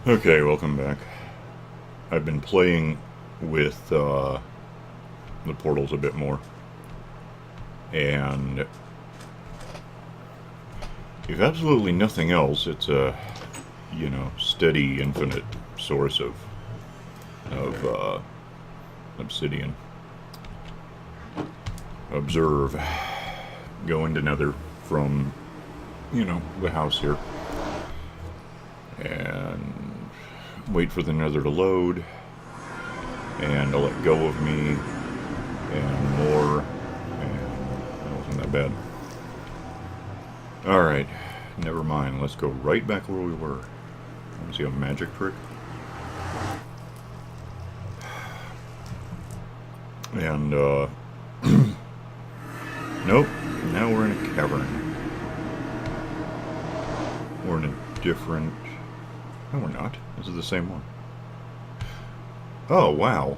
Okay, welcome back. I've been playing with the portals a bit more, and if absolutely nothing else, it's a steady, infinite source of obsidian. Observe, go into Nether from the house here, and wait for the Nether to load, and to let go of me, and more, and that wasn't that bad. Alright, never mind, let's go right back where we were. Want to see a magic trick? And, nope, now we're in a cavern. We're in a different... No, we're not. This is the same one. Oh, wow.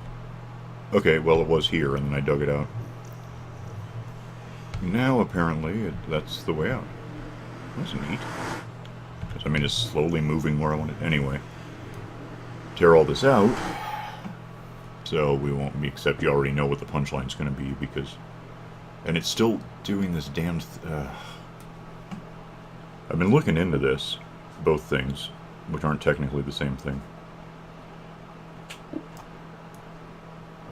Okay, well, it was here, and then I dug it out. Now, apparently, that's the way out. That's neat. Because, I mean, it's slowly moving where I want it. Anyway. Tear all this out. So we won't be, except you already know what the punchline's going to be, because... And it's still doing this damn... I've been looking into this. Both things. Which aren't technically the same thing.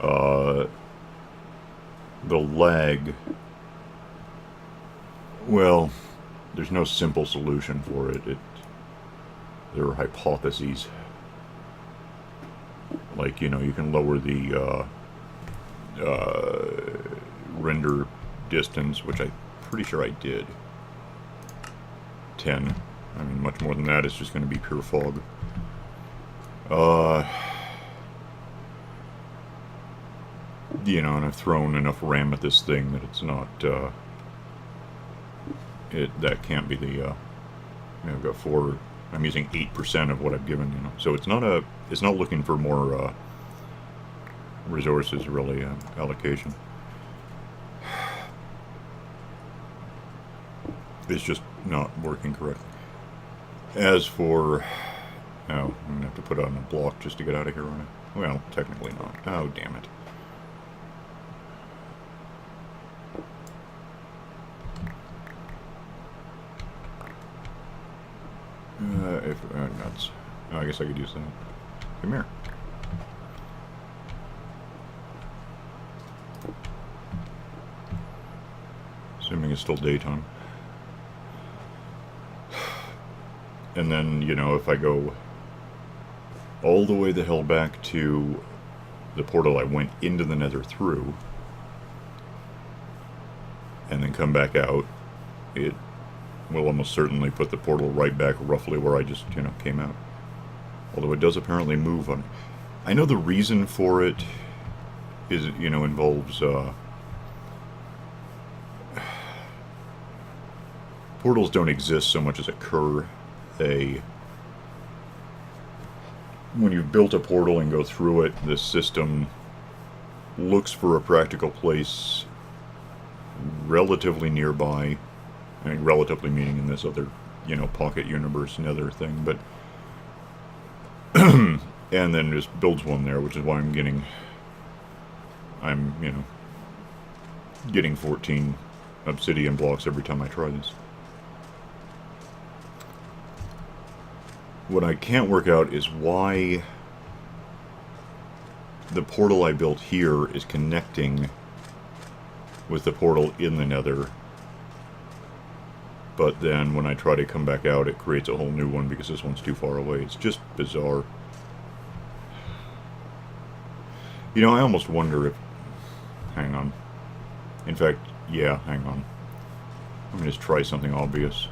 The lag... Well, there's no simple solution for it. There are hypotheses. Like, you can lower the render distance, which I'm pretty sure I did. 10. I mean, much more than that, it's just going to be pure fog. And I've thrown enough RAM at this thing that it's not, that can't be the, I've got I'm using 8% of what I've given, so it's not looking for more, resources, really, allocation. It's just not working correctly. As for... Oh, I'm going to have to put on a block just to get out of here, aren't I? Well, technically not. Oh, damn it. Nuts. Oh, I guess I could use that. Come here. Assuming it's still daytime. And then, if I go all the way the hell back to the portal I went into the Nether through, and then come back out, it will almost certainly put the portal right back roughly where I just, came out. Although it does apparently move on. I know the reason for it is, involves, portals don't exist so much as occur. When you've built a portal and go through it, the system looks for a practical place relatively nearby. I mean, relatively meaning in this other, pocket universe, Nether thing, but and then just builds one there, which is why I'm getting 14 obsidian blocks every time I try this. What I can't work out is why the portal I built here is connecting with the portal in the Nether, but then when I try to come back out, it creates a whole new one because this one's too far away. It's just bizarre. I almost wonder if... Hang on. In fact, yeah, hang on. Let me just try something obvious.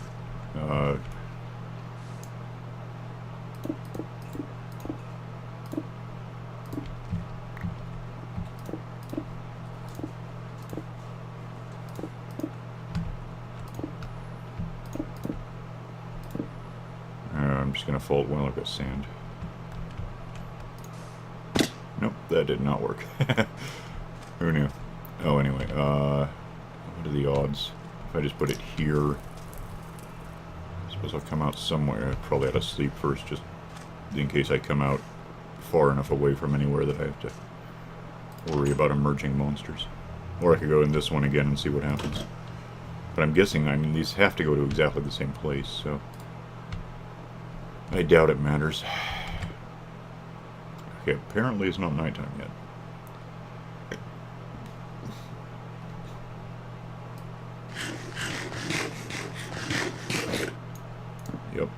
I'm just gonna fall... Well, I've got sand. Nope, that did not work. Who knew? Oh, anyway, what are the odds? If I just put it here... I suppose I'll come out somewhere. Probably out of sleep first, just in case I come out far enough away from anywhere that I have to worry about emerging monsters. Or I could go in this one again and see what happens. But I'm guessing, I mean, these have to go to exactly the same place, so I doubt it matters. Okay, apparently it's not nighttime yet. Yep.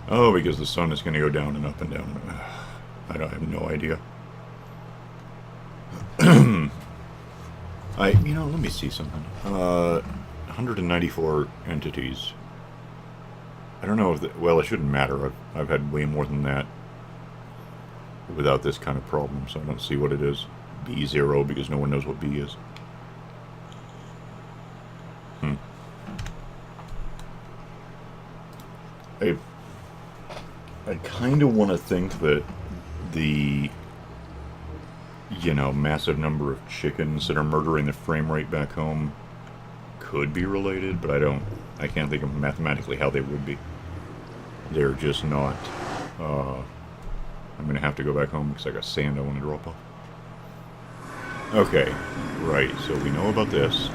Oh, because the sun is going to go down and up and down. I have no idea. Let me see something. 194 entities. I don't know if, well, it shouldn't matter. I've had way more than that without this kind of problem, so I don't see what it is. B0, because no one knows what B is. I kind of want to think that the, massive number of chickens that are murdering the frame rate back home could be related, but I can't think of mathematically how they would be. They're just not. I'm going to have to go back home because I got sand I want to drop off. Okay, right, so we know about this.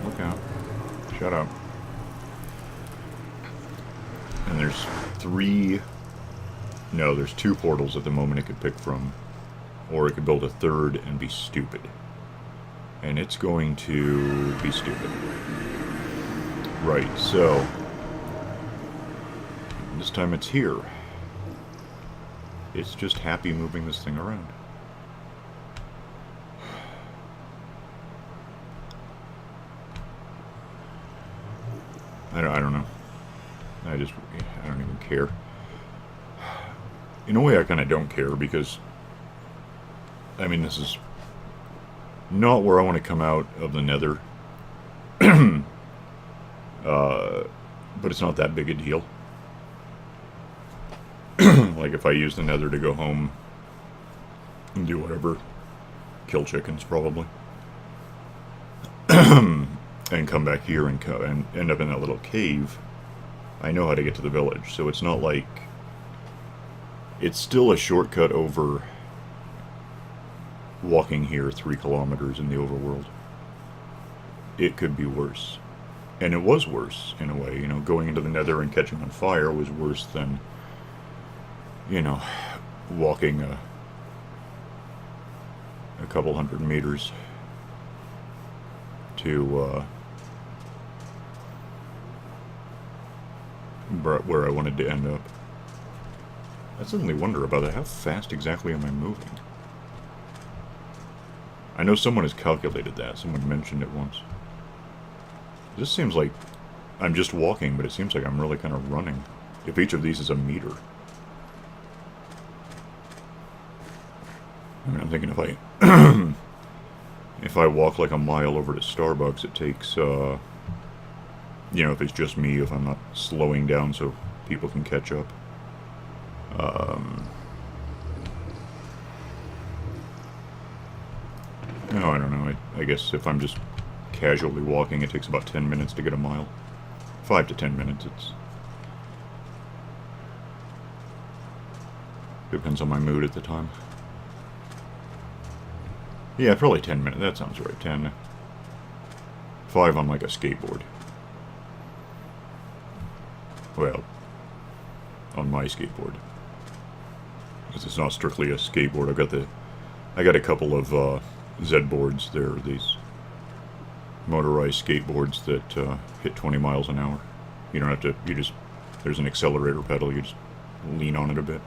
Look out. Shut up. And there's there's 2 portals at the moment it could pick from. Or it could build a third and be stupid. And it's going to be stupid. Right, so this time it's here. It's just happy moving this thing around. I don't know. I don't even care. In a way, I kind of don't care because, I mean, this is not where I want to come out of the nether. But it's not that big a deal. Like if I use the nether to go home and do whatever, kill chickens probably, and come back here and end up in that little cave, I know how to get to the village. So it's not like, it's still a shortcut over walking here 3 kilometers in the overworld. It could be worse. And it was worse, in a way. Going into the nether and catching on fire was worse than, walking a couple 100 meters to where I wanted to end up. I suddenly wonder about that. How fast exactly am I moving? I know someone has calculated that. Someone mentioned it once. This seems like I'm just walking, but it seems like I'm really kind of running. If each of these is a meter. I mean, I'm thinking if I walk like a mile over to Starbucks, it takes, if it's just me, if I'm not slowing down so people can catch up. No, I don't know. I guess if I'm just casually walking, it takes about 10 minutes to get a mile. 5 to 10 minutes. It's depends on my mood at the time. Yeah, probably 10 minutes. That sounds right. 10. 5 on like a skateboard. Well, on my skateboard. Because it's not strictly a skateboard. I got a couple of Z boards. There are these motorized skateboards that hit 20 miles an hour. You don't have to, there's an accelerator pedal, you just lean on it a bit.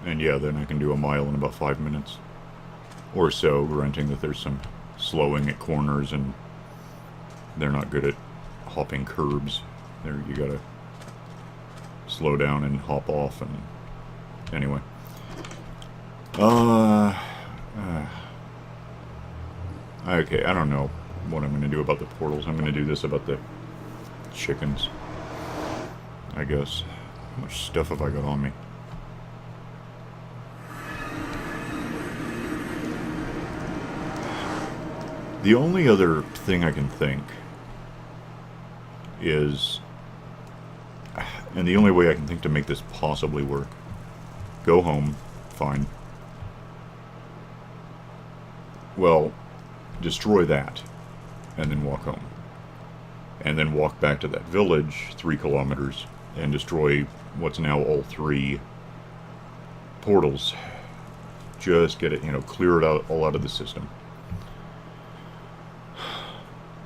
And yeah, then I can do a mile in about 5 minutes. Or so, granting that there's some slowing at corners and they're not good at hopping curbs. There, you gotta slow down and hop off, and anyway. Okay, I don't know what I'm gonna do about the portals. I'm gonna do this about the chickens, I guess. How much stuff have I got on me? The only other thing I can think is, and the only way I can think to make this possibly work, go home, fine. Well, destroy that, and then walk home. And then walk back to that village, 3 kilometers, and destroy what's now all 3 portals. Just get it, clear it out, all out of the system.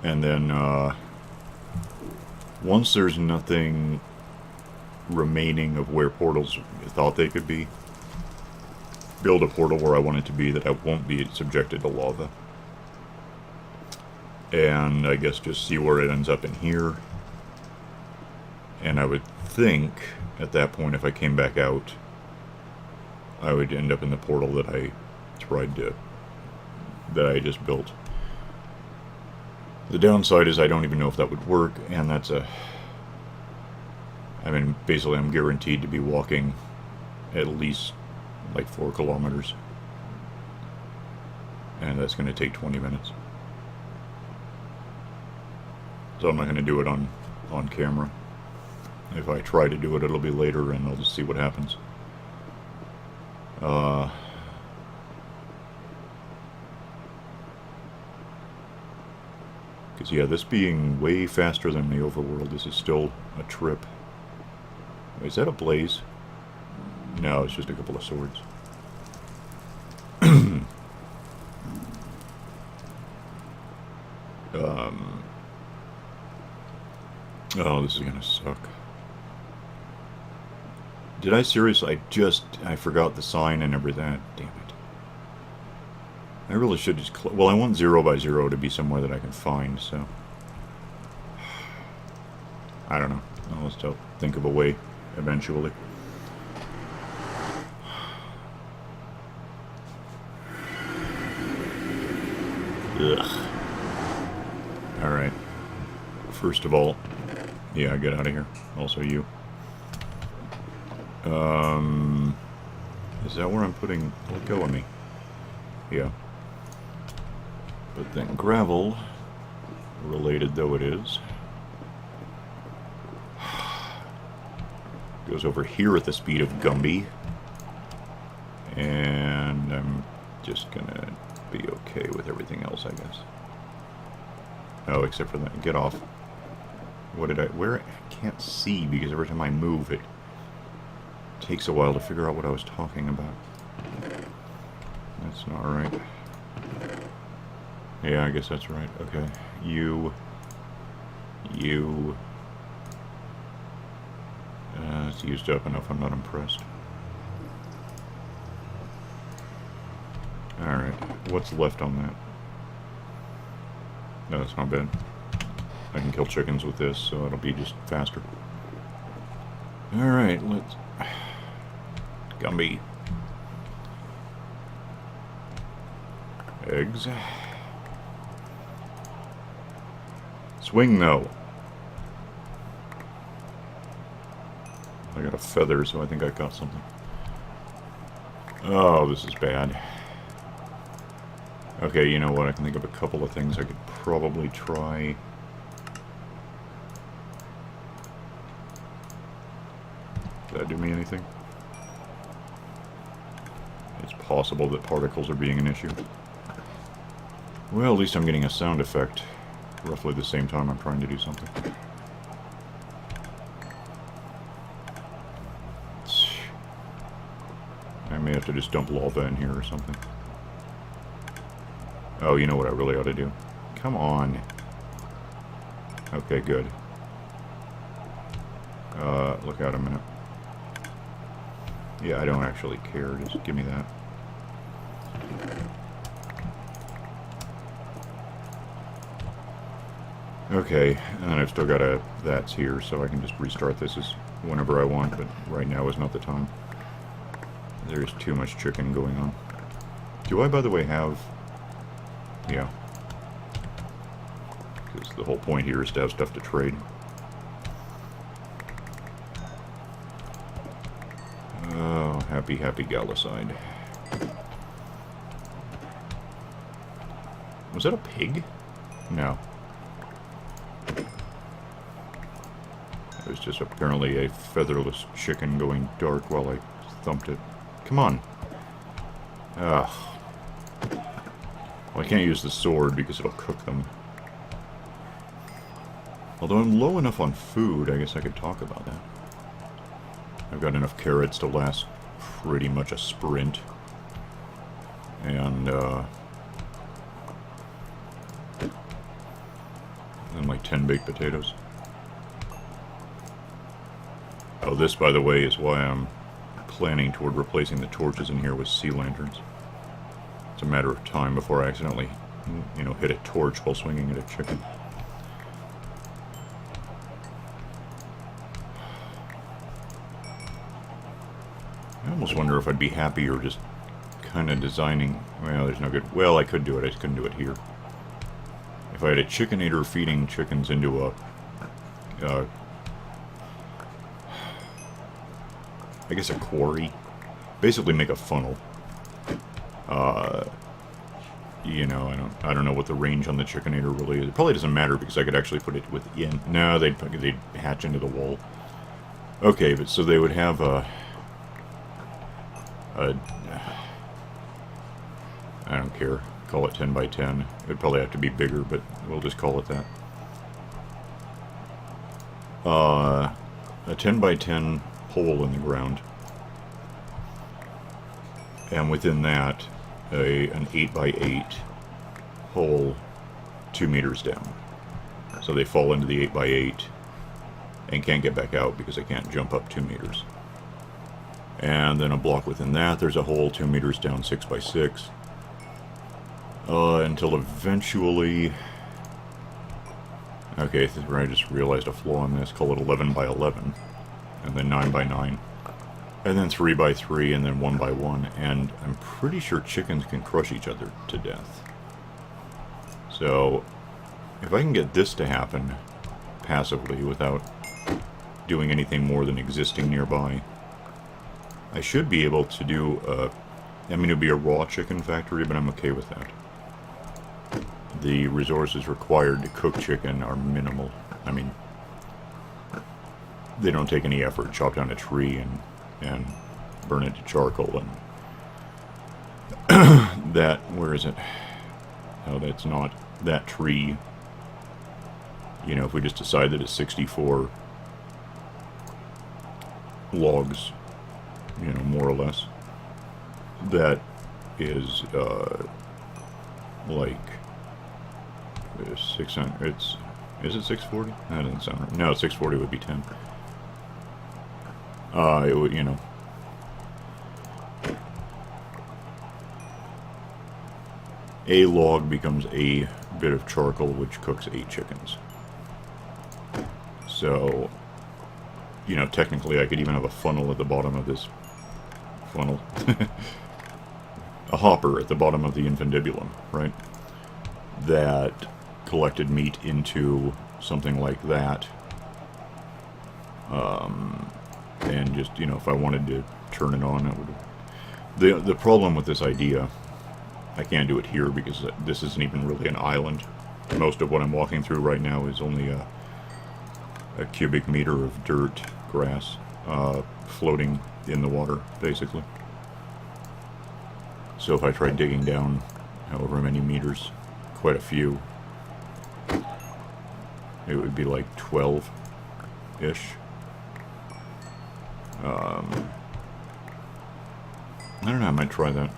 And then, once there's nothing remaining of where portals thought they could be, build a portal where I want it to be that I won't be subjected to lava. And I guess just see where it ends up in here. And I would think, at that point, if I came back out, I would end up in the portal that I just built. The downside is I don't even know if that would work, and that's basically I'm guaranteed to be walking at least like 4 kilometers. And that's going to take 20 minutes. So I'm not going to do it on camera. If I try to do it, it'll be later, and I'll just see what happens. Because, yeah, this being way faster than the overworld, this is still a trip. Wait, is that a blaze? No, it's just a couple of swords. Oh, this is gonna suck. Did I seriously? I forgot the sign and everything. Damn it. I really should just... well, I want 0 by 0 to be somewhere that I can find, so... I don't know. I'll just think of a way eventually. Ugh. Alright. First of all... yeah, get out of here. Also you. Is that where I'm putting... let go of me. Yeah. But then gravel, related though it is, goes over here at the speed of Gumby. And I'm just gonna be okay with everything else, I guess. Oh, except for that. Get off. What did where? I can't see because every time I move it takes a while to figure out what I was talking about. That's not right. Yeah, I guess that's right. Okay. You. It's used up enough. I'm not impressed. Alright. What's left on that? No, that's not bad. I can kill chickens with this, so it'll be just faster. Alright, let's... Gumby. Eggs. Swing, though. I got a feather, so I think I got something. Oh, this is bad. Okay, you know what? I can think of a couple of things I could probably try. Did that do me anything? It's possible that particles are being an issue. Well, at least I'm getting a sound effect roughly the same time I'm trying to do something. I may have to just dump lava in here or something. Oh, you know what I really ought to do? Come on. Okay, good. Look out a minute. Yeah, I don't actually care. Just give me that. Okay, and I've still got that's here, so I can just restart this as whenever I want, but right now is not the time. There's too much chicken going on. Do I, by the way, have... yeah. Because the whole point here is to have stuff to trade. Oh, happy, happy Gallicide. Was that a pig? No. It was just apparently a featherless chicken going dark while I thumped it. Come on. Ugh. Well, I can't use the sword because it'll cook them. Although I'm low enough on food, I guess I could talk about that. I've got enough carrots to last pretty much a sprint. And like 10 baked potatoes. Oh, this, by the way, is why I'm planning toward replacing the torches in here with sea lanterns. It's a matter of time before I accidentally, you know, hit a torch while swinging at a chicken. I almost wonder if I'd be happier just kind of designing... Well, there's no good... Well, I could do it. I just couldn't do it here. If I had a chickenator feeding chickens into a... I guess a quarry. Basically make a funnel. You know, I don't know what the range on the chickenator really is. It probably doesn't matter because I could actually put it within... No, they'd hatch into the wall. Okay, but so they would have a I don't care. Call it 10 by 10. It'd probably have to be bigger, but we'll just call it that. A 10 by 10 hole in the ground. And within that, an 8 by 8 hole 2 meters down. So they fall into the 8 by 8 and can't get back out because they can't jump up 2 meters. And then a block within that, there's a hole 2 meters down, 6 by 6. Until eventually... Okay, I just realized a flaw in this. Call it 11 by 11. And then 9 by 9. And then 3 by 3, and then 1 by 1. And I'm pretty sure chickens can crush each other to death. So, if I can get this to happen passively without doing anything more than existing nearby, I should be able to do, I mean, it would be a raw chicken factory, but I'm okay with that. The resources required to cook chicken are minimal. I mean, they don't take any effort. Chop down a tree and burn it to charcoal and that, where is it? Oh, that's not that tree. You know, if we just decide that it's 64 logs, you know, more or less, that is like 600. Is it 640? That doesn't sound right. No, 640 would be 10. It would, you know, a log becomes a bit of charcoal, which cooks 8 chickens. So, you know, technically I could even have a funnel at the bottom of this funnel. A hopper at the bottom of the infundibulum, right? That collected meat into something like that. And just, you know, if I wanted to turn it on, I would. The problem with this idea, I can't do it here because this isn't even really an island. Most of what I'm walking through right now is only a cubic meter of dirt, grass, floating in the water, basically. So if I try digging down however many meters, quite a few, it would be like 12-ish. I don't know, I might try that.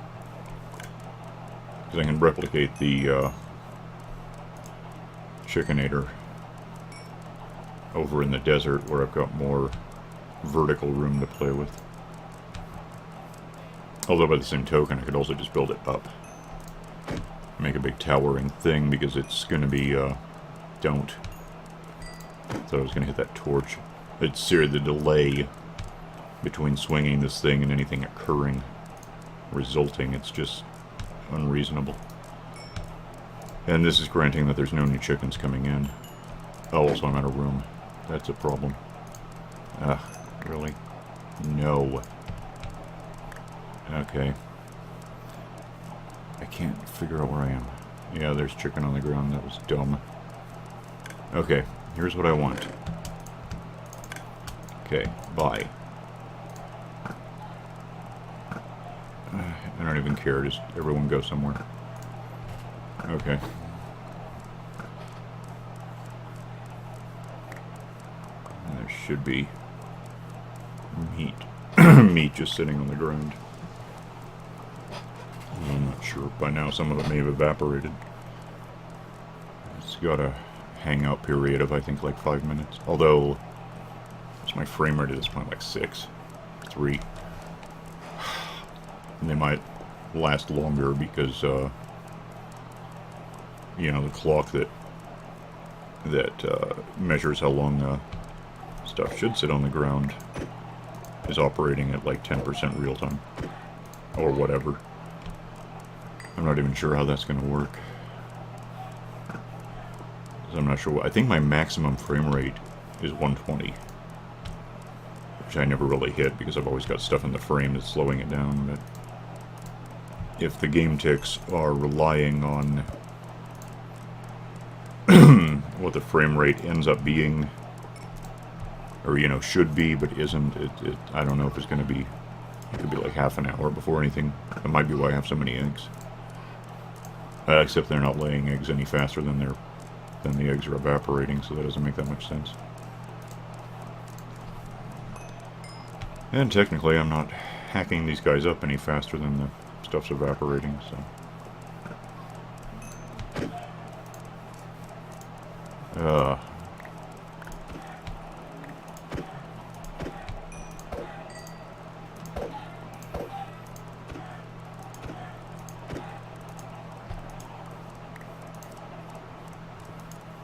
Because I can replicate the chickenator over in the desert where I've got more vertical room to play with. Although by the same token, I could also just build it up. Make a big towering thing because it's going to be, don't. So I was going to hit that torch. It's seriously the delay between swinging this thing and anything occurring, resulting, it's just unreasonable. And this is granting that there's no new chickens coming in. Oh, also I'm out of room. That's a problem. Ugh, really? No. Okay. I can't figure out where I am. Yeah, there's chicken on the ground. That was dumb. Okay, here's what I want. Okay, bye. I don't even care, just everyone go somewhere. Okay. And there should be meat. Meat just sitting on the ground. I'm not sure. By now some of it may have evaporated. It's got a hangout period of, I think, like 5 minutes. Although, what's my frame rate at this point? Like 6? 3? And they might last longer because, you know, the clock that measures how long stuff should sit on the ground is operating at like 10% real time. Or whatever. I'm not even sure how that's going to work. I'm not sure. I think my maximum frame rate is 120. Which I never really hit because I've always got stuff in the frame that's slowing it down. But if the game ticks are relying on what the frame rate ends up being, or, you know, should be, but isn't, I don't know if it's going to be, it could be like half an hour before anything. That might be why I have so many eggs. Except they're not laying eggs any faster than the eggs are evaporating, so that doesn't make that much sense. And technically, I'm not hacking these guys up any faster than the stuff's evaporating, so...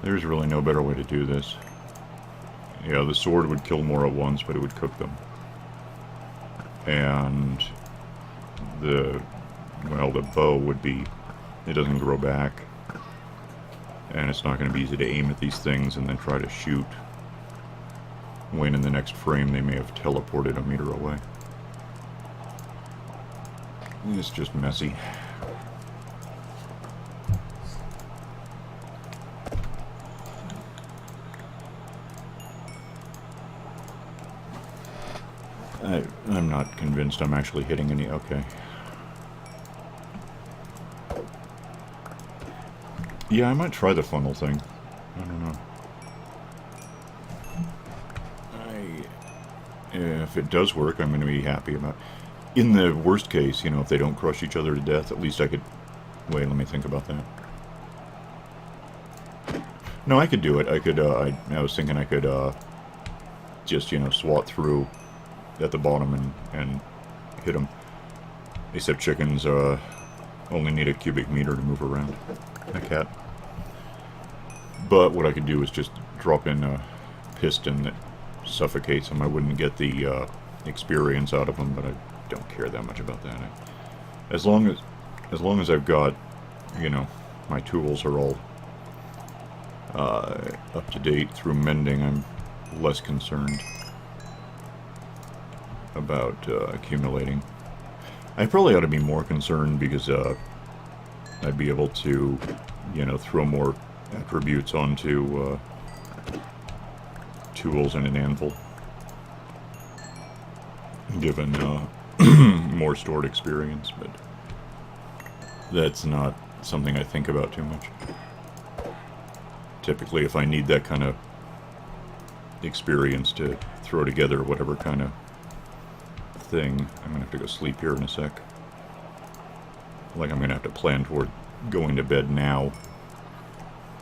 There's really no better way to do this. Yeah, the sword would kill more at once, but it would cook them. And the bow would be, it doesn't grow back. And it's not going to be easy to aim at these things and then try to shoot when in the next frame they may have teleported a meter away. It's just messy. I'm not convinced I'm actually hitting any... Okay. Yeah, I might try the funnel thing. I don't know. If it does work, I'm going to be happy about it. In the worst case, you know, if they don't crush each other to death, at least I could... Wait, let me think about that. No, I could do it. I could, I was thinking I could, just, you know, swat through at the bottom and hit them. Except chickens only need a cubic meter to move around. A cat. But what I could do is just drop in a piston that suffocates them. I wouldn't get the experience out of them, but I don't care that much about that. As long as I've got, you know, my tools are all up to date through mending, I'm less concerned about accumulating. I probably ought to be more concerned because I'd be able to, you know, throw more attributes onto tools and an anvil, given more stored experience, but that's not something I think about too much. Typically, if I need that kind of experience to throw together whatever kind of thing, I'm gonna have to go sleep here in a sec. Like, I'm gonna have to plan toward going to bed now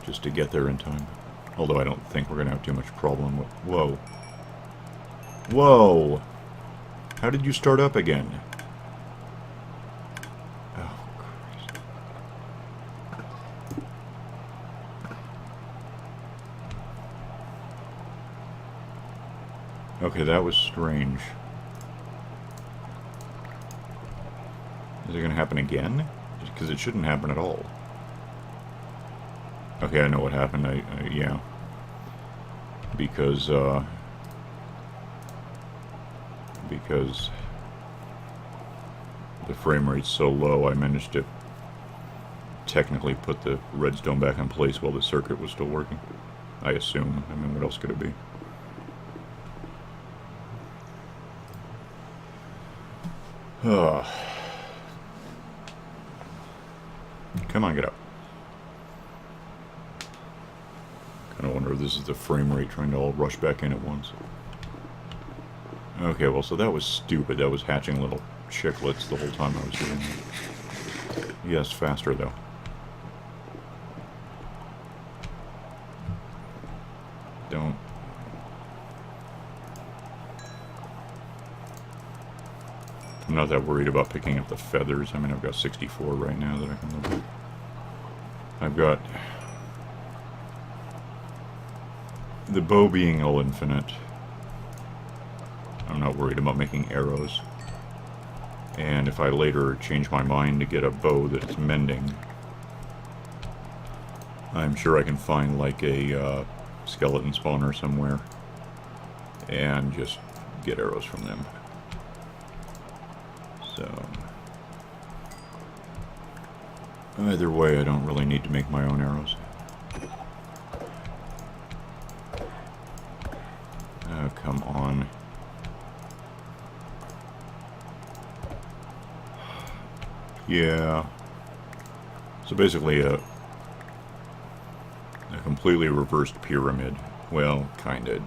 just to get there in time. Although I don't think we're gonna have too much problem with... Whoa. Whoa! How did you start up again? Oh, Christ. Okay, that was strange. Is it going to happen again? Because it shouldn't happen at all. Okay, I know what happened. Yeah. Because the frame rate's so low, I managed to technically put the redstone back in place while the circuit was still working. I assume. I mean, what else could it be? Come on, get up. Kind of wonder if this is the frame rate trying to all rush back in at once. Okay, well, so that was stupid. That was hatching little chicklets the whole time I was doing it. Yes, faster, though. Don't. I'm not that worried about picking up the feathers. I mean, I've got 64 right now that I can look at. I've got the bow being all infinite. I'm not worried about making arrows. And if I later change my mind to get a bow that's mending, I'm sure I can find like a skeleton spawner somewhere and just get arrows from them. So either way, I don't really need to make my own arrows. Oh, come on. Yeah. So basically a completely reversed pyramid. Well, kinda.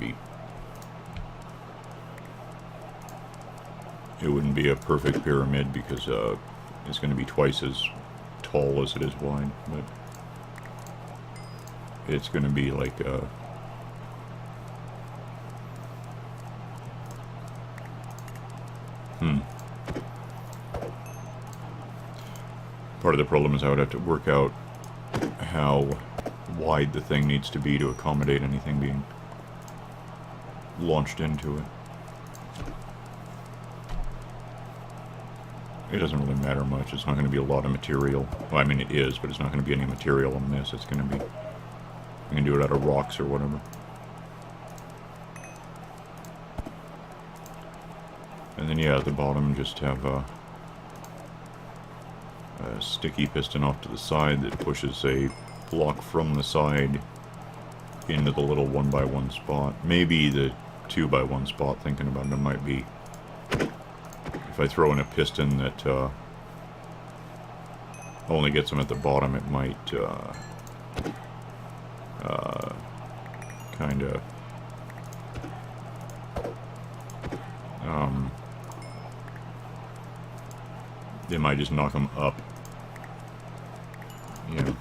It wouldn't be a perfect pyramid because it's going to be twice as tall as it is wide, but it's going to be like a part of the problem is I would have to work out how wide the thing needs to be to accommodate anything being launched into it. It doesn't really matter much. It's not going to be a lot of material. Well, I mean, it is, but it's not going to be any material on this. It's going to be... I can do it out of rocks or whatever. And then, yeah, at the bottom, just have a sticky piston off to the side that pushes a block from the side into the little 1x1 spot. Maybe the 2x1 spot, thinking about it, might be... If I throw in a piston that only gets them at the bottom, it might kind of they might just knock them up. You know,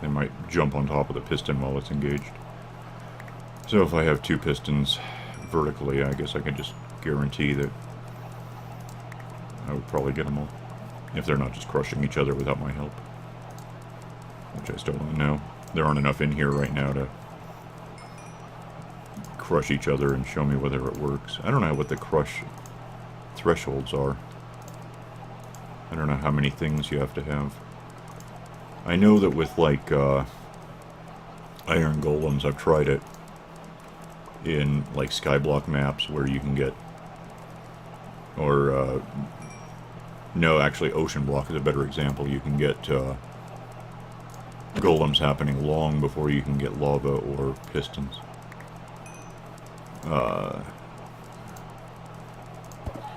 they might jump on top of the piston while it's engaged. So if I have two pistons vertically, I guess I can just guarantee that I would probably get them all. If they're not just crushing each other without my help. Which I still don't know. There aren't enough in here right now to crush each other and show me whether it works. I don't know what the crush thresholds are. I don't know how many things you have to have. I know that with like iron golems, I've tried it in like skyblock maps where you can get, or no, actually ocean block is a better example. You can get golems happening long before you can get lava or pistons.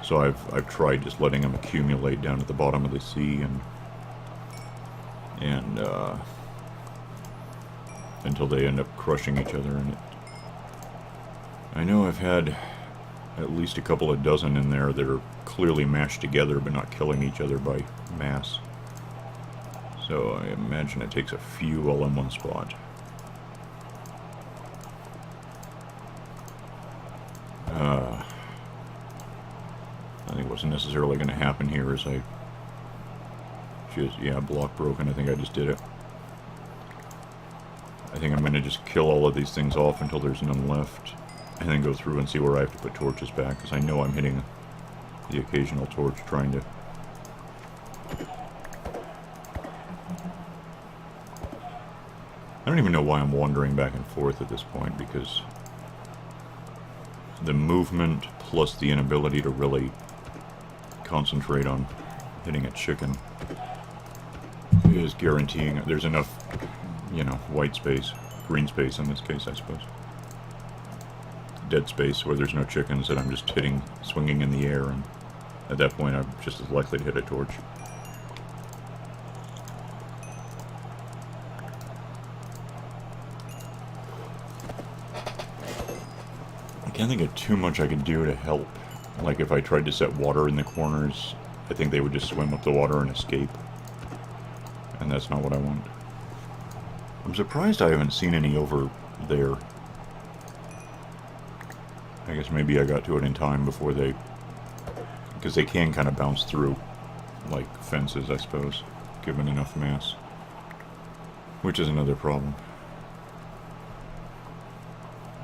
So I've tried just letting them accumulate down at the bottom of the sea and until they end up crushing each other in it. I know I've had at least a couple of dozen in there that are clearly mashed together but not killing each other by mass. So I imagine it takes a few all in one spot. I think what's necessarily going to happen here is I just, yeah, block broken. I think I just did it. I think I'm going to just kill all of these things off until there's none left, and then go through and see where I have to put torches back, because I know I'm hitting the occasional torch trying to... I don't even know why I'm wandering back and forth at this point, because the movement plus the inability to really concentrate on hitting a chicken is guaranteeing there's enough, you know, white space, green space in this case, I suppose. Dead space where there's no chickens that I'm just hitting, swinging in the air, and at that point I'm just as likely to hit a torch. I can't think of too much I could do to help. Like if I tried to set water in the corners, I think they would just swim up the water and escape. And that's not what I want. I'm surprised I haven't seen any over there. I guess maybe I got to it in time before they... Because they can kind of bounce through, like fences, I suppose, given enough mass. Which is another problem.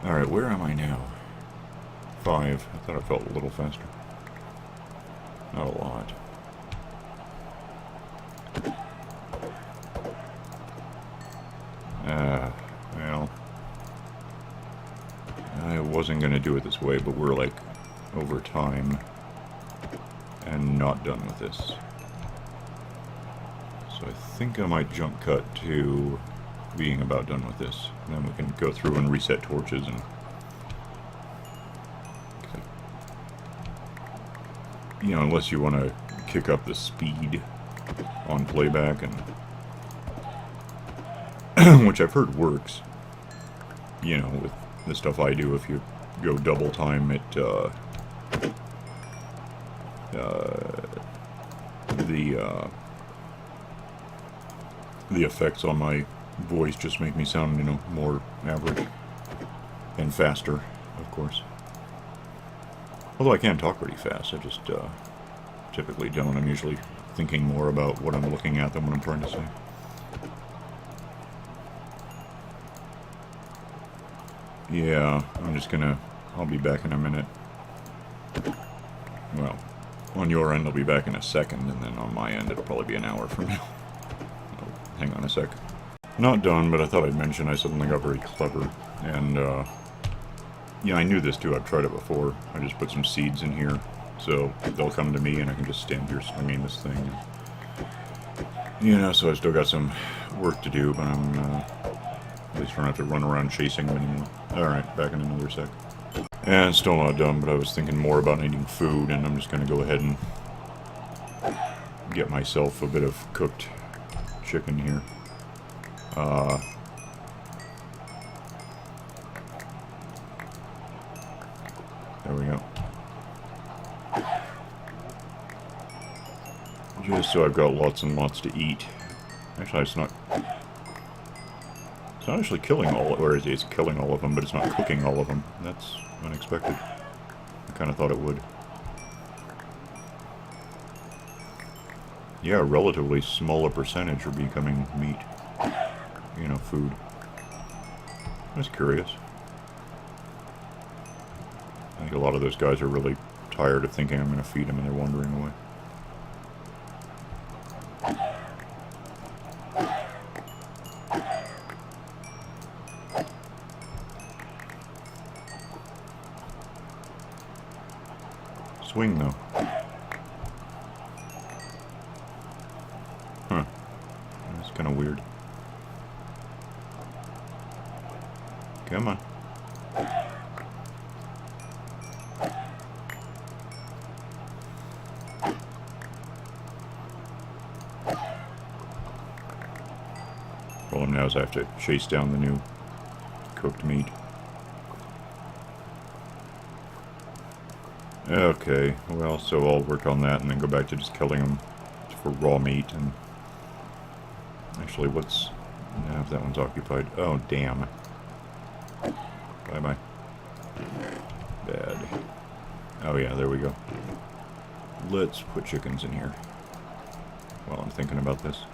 Alright, where am I now? 5. I thought I felt a little faster. Not a lot. Well... I wasn't going to do it this way, but we're like over time and not done with this. So I think I might jump cut to being about done with this. And then we can go through and reset torches and... You know, unless you want to kick up the speed on playback, and which I've heard works. You know, with the stuff I do, if you go double time, it the effects on my voice just make me sound, you know, more average and faster, of course. Although I can talk pretty fast, I just typically don't. I'm usually thinking more about what I'm looking at than what I'm trying to say. Yeah, I'm just gonna... I'll be back in a minute. Well, on your end I'll be back in a second, and then on my end it'll probably be an hour from now. Oh, hang on a sec. Not done, but I thought I'd mention I suddenly got very clever, and yeah, I knew this too, I've tried it before. I just put some seeds in here, so they'll come to me and I can just stand here swinging this thing. And, you know, so I've still got some work to do, but I'm, at least I don't have to run around chasing them anymore. Alright, back in another sec. And still not done, but I was thinking more about needing food, and I'm just going to go ahead and get myself a bit of cooked chicken here. There we go. Just so I've got lots and lots to eat. Actually, it's not actually killing all, or it's killing all of them, but it's not cooking all of them. That's unexpected. I kind of thought it would. Yeah, a relatively smaller percentage are becoming meat. You know, food. That's curious. I think a lot of those guys are really tired of thinking I'm going to feed them and they're wandering away. Swing, though. Huh. That's kind of weird. Come on. Problem now is I have to chase down the new cooked meat. Okay, well, so I'll work on that and then go back to just killing them for raw meat. And actually, what's... No, if that one's occupied. Oh, damn. Bye-bye. Bad. Oh yeah, there we go. Let's put chickens in here while I'm thinking about this.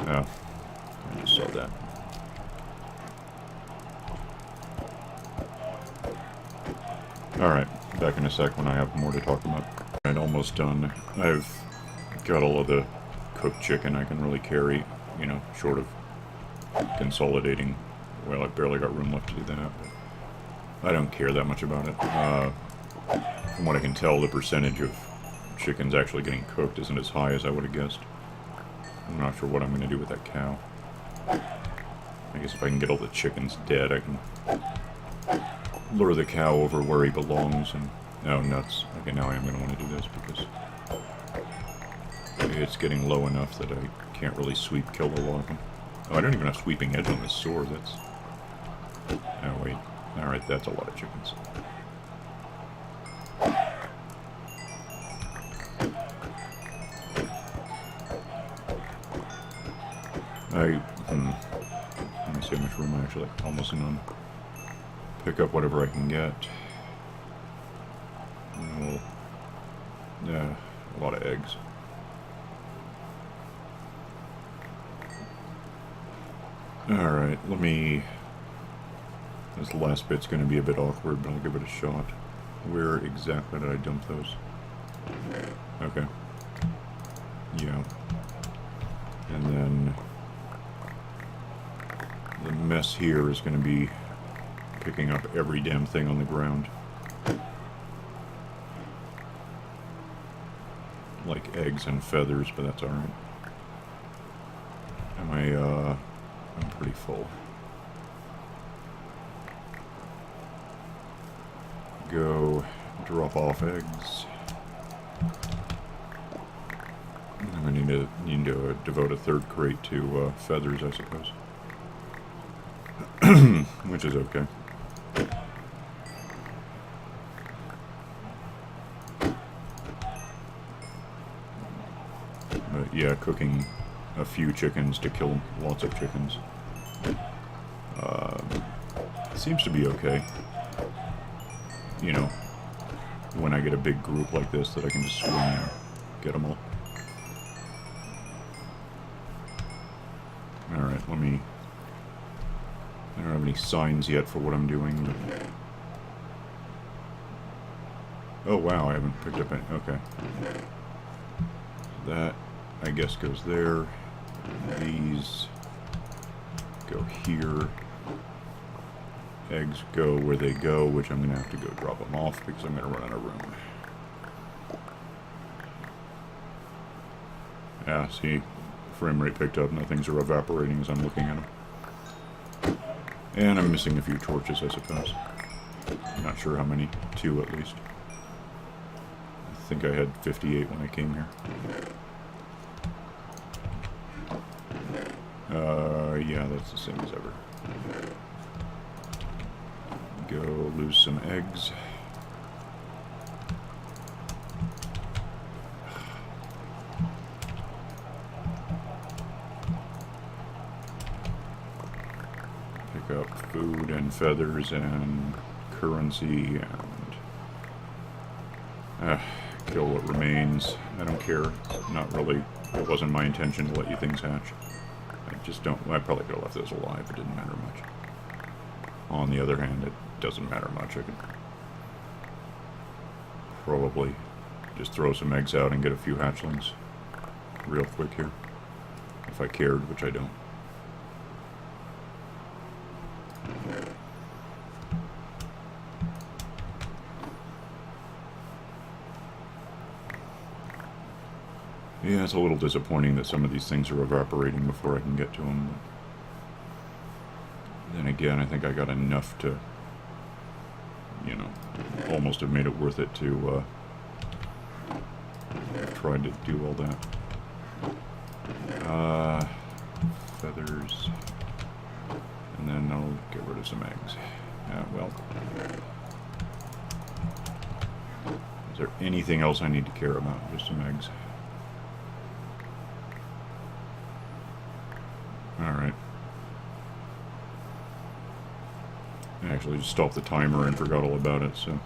Oh. I just saw that. Alright, back in a sec when I have more to talk about. Alright, almost done. I've got all of the cooked chicken I can really carry, you know, short of consolidating. Well, I've barely got room left to do that, but I don't care that much about it. From what I can tell, the percentage of chickens actually getting cooked isn't as high as I would have guessed. I'm not sure what I'm going to do with that cow. I guess if I can get all the chickens dead, I can lure the cow over where he belongs and... Oh, nuts. Okay, now I am going to want to do this because it's getting low enough that I can't really sweep kill a lot of them. Oh, I don't even have sweeping edge on this sword. That's... Oh, wait. Alright, that's a lot of chickens. Let me see how much room I actually almost in on. Pick up whatever I can get. Well, yeah, a lot of eggs. Alright, let me... This last bit's going to be a bit awkward, but I'll give it a shot. Where exactly did I dump those? Okay. Yeah. And then... The mess here is going to be picking up every damn thing on the ground. Like eggs and feathers, but that's alright. I'm pretty full. Go drop off eggs. I need to devote a third crate to feathers, I suppose. Which is okay. But yeah, cooking a few chickens to kill lots of chickens seems to be okay. You know, when I get a big group like this that I can just swing and get them all. Alright, let me... I don't have any signs yet for what I'm doing. But... Oh wow, I haven't picked up any... Okay. That, I guess, goes there. These go here. Eggs go where they go, which I'm going to have to go drop them off because I'm going to run out of room. Yeah, see, frame rate picked up. Now things are evaporating as I'm looking at them. And I'm missing a few torches, I suppose. I'm not sure how many. 2 at least. I think I had 58 when I came here. Yeah, that's the same as ever. Go lose some eggs. Pick up food and feathers and currency and kill what remains. I don't care. Not really. It wasn't my intention to let you things hatch. I just don't... I probably could have left those alive. It didn't matter much. On the other hand, it doesn't matter much. I could probably just throw some eggs out and get a few hatchlings real quick here. If I cared, which I don't. Yeah, it's a little disappointing that some of these things are evaporating before I can get to them. But then again, I think I got enough to, you know, almost have made it worth it to try to do all that. Feathers. And then I'll get rid of some eggs. Well. Is there anything else I need to care about? Just some eggs. Alright. I actually just stopped the timer and forgot all about it, so...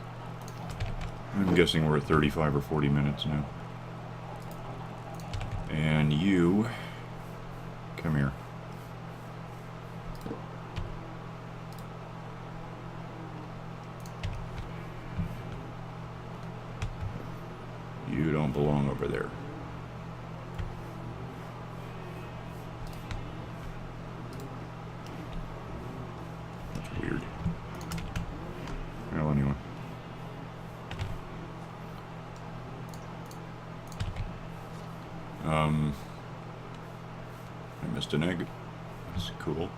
I'm guessing we're at 35 or 40 minutes now. And you... Come here. You don't belong over there. That's weird. Well, anyway. I missed an egg. That's cool.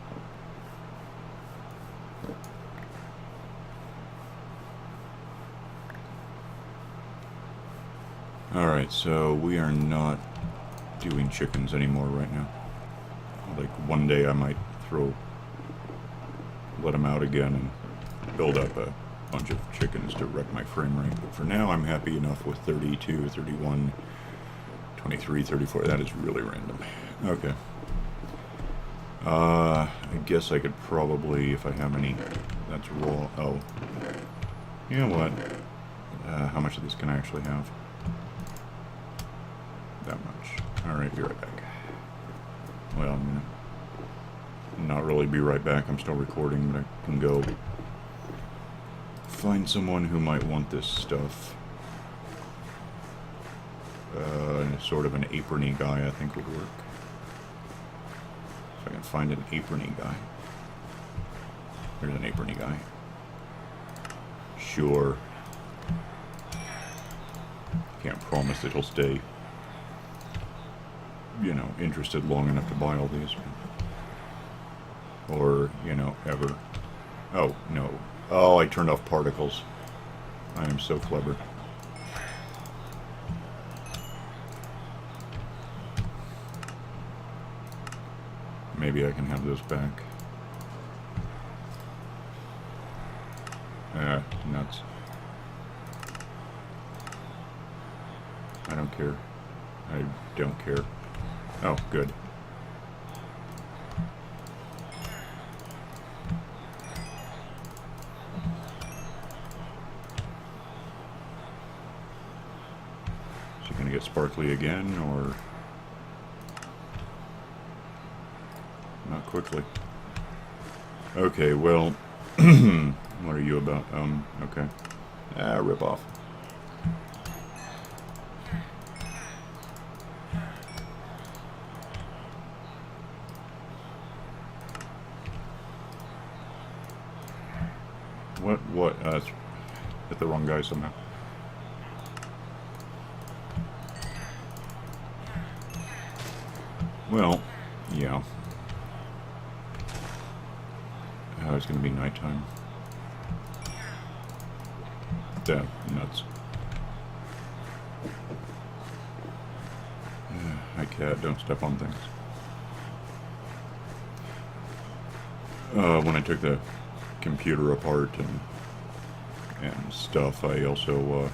Alright, so we are not doing chickens anymore right now. Like, one day I might let them out again and build up a bunch of chickens to wreck my frame rate. But for now, I'm happy enough with 32, 31, 23, 34. That is really random. Okay. I guess I could probably, if I have any, that's raw. Oh. You know what? How much of these can I actually have? That much. Alright, be right back. Well, I'm gonna not really be right back. I'm still recording, but I can go find someone who might want this stuff. Sort of an aprony guy, I think, would work. If I can find an aprony guy. There's an aprony guy. Sure. Can't promise that he'll stay, you know, interested long enough to buy all these. Or, you know, ever. Oh, no. Oh, I turned off particles. I am so clever. Maybe I can have those back. Nuts. I don't care. I don't care. Oh, good. Is she gonna get sparkly again, or not quickly? Okay, well, what are you about? Okay. Rip off. What? Hit the wrong guy somehow. Well, yeah. Oh, it's gonna be nighttime. Damn, nuts. Hi, cat, don't step on things. When I took the computer apart and stuff, I also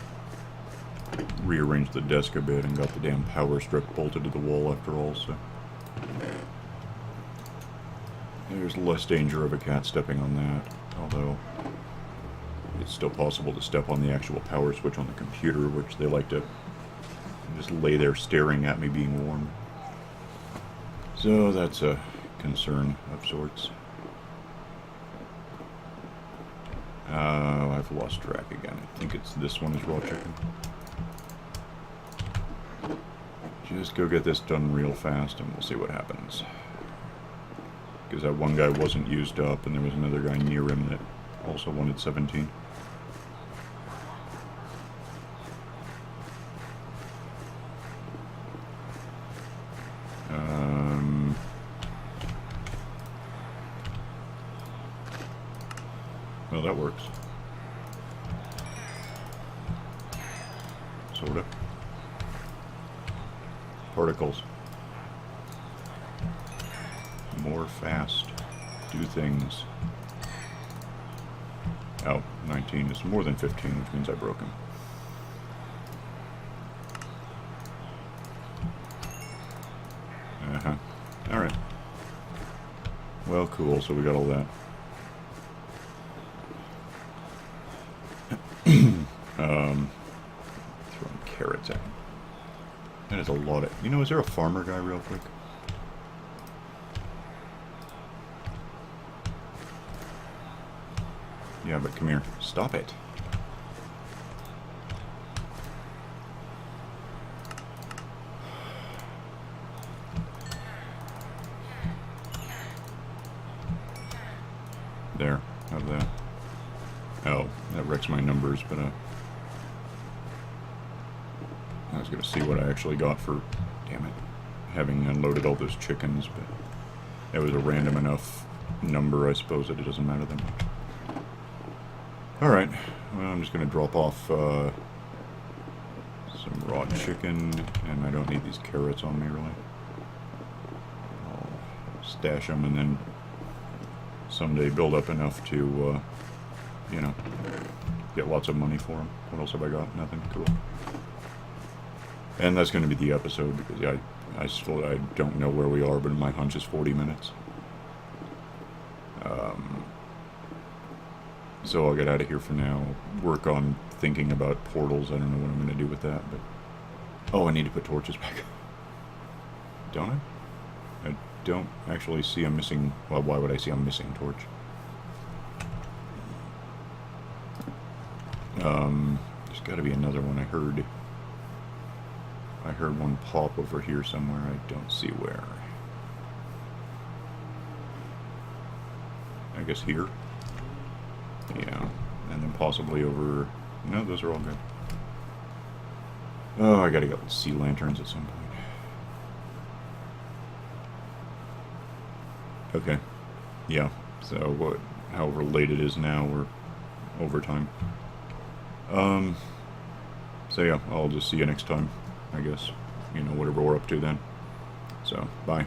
rearranged the desk a bit and got the damn power strip bolted to the wall after all, so there's less danger of a cat stepping on that, although it's still possible to step on the actual power switch on the computer, which they like to just lay there staring at me being warm. So that's a concern of sorts. I've lost track again. I think it's this one is raw chicken. Just go get this done real fast and we'll see what happens. Because that one guy wasn't used up and there was another guy near him that also wanted 17. Well, that works. Sorta. Particles. More fast. Do things. Oh, 19 is more than 15, which means I broke him. Uh-huh. Alright. Well, cool, so we got all that. Throwing carrots at him. That is a lot of... You know, is there a farmer guy real quick? Yeah, but come here. Stop it. There. How's that? Oh, that wrecks my numbers, but I was going to see what I actually got for Damn it. Having unloaded all those chickens, but it was a random enough number, I suppose, that it doesn't matter that much. Alright, well, I'm just going to drop off some raw chicken, and I don't need these carrots on me, really. I'll stash them and then someday build up enough to, you know, get lots of money for them. What else have I got? Nothing. Cool. And that's going to be the episode, because I don't know where we are, but my hunch is 40 minutes. So I'll get out of here for now. Work on thinking about portals. I don't know what I'm going to do with that, but... Oh, I need to put torches back. Don't I? I don't actually see a missing... Well, why would I see a missing torch? There's got to be another one. I heard one pop over here somewhere. I don't see where. I guess here? Yeah. And then possibly over... No, those are all good. Oh, I gotta get sea lanterns at some point. Okay. Yeah. So, however late it is now, we're overtime. So yeah, I'll just see you next time, I guess. You know, whatever we're up to then. So, bye.